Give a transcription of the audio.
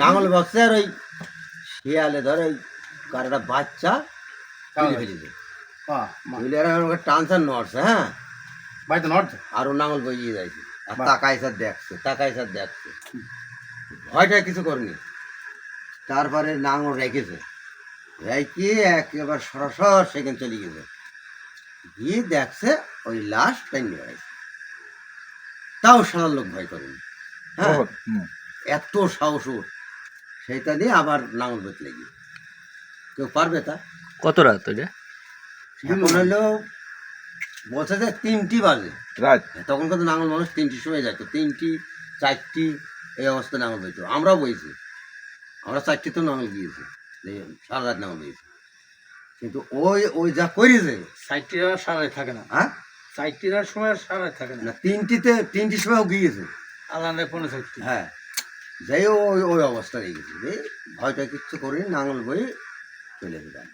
নাঙল বসছে আর ওই শিয়ালে ধর ওই কারটা বাচ্চা তুলে ফেলেছে, তুলে টানসার নড়ছে, হ্যাঁ বাড়িতে নড়ছে আর ও নাঙল বইয়ে যাইছে আর তাকাই স্যার দেখছে ভয়টা কিছু করেনি। তারপরে নাঙল রেখেছে, রেখে একেবারে সরাসর সেখানে চলে গেছে, গিয়ে দেখছে ওই লাশ টাইনে গেছে। তাও সারা লোক ভয় করেনি, হ্যাঁ এত সাহস ওর, সেইটা দিয়ে আবার নাঙল বইতে গিয়ে কেউ পারবে তা? কত রাত ওইটা? এখন হলো বলছে যে 3টি বাজে রাত, তখন কিন্তু নাঙল মানুষ 3টির সময় যাইতো, 3টি 4টি এই অবস্থায় নাঙল বইতো। আমরাও বইছি, আমরা 4টি তো নাঙল গিয়েছি, সারা রাত নাঙল বইছি। কিন্তু ওই ওই যা করেছে 4টির সারাই থাকে না, হ্যাঁ 4টির সময় সারাই থাকে না, 3টির সময়ও গিয়েছে আলাদা 4:30। হ্যাঁ যাই ওই ওই অবস্থা হয়ে গেছে, ভয়টা কিচ্ছু করিনি, নাঙল বই চলে যেতাম।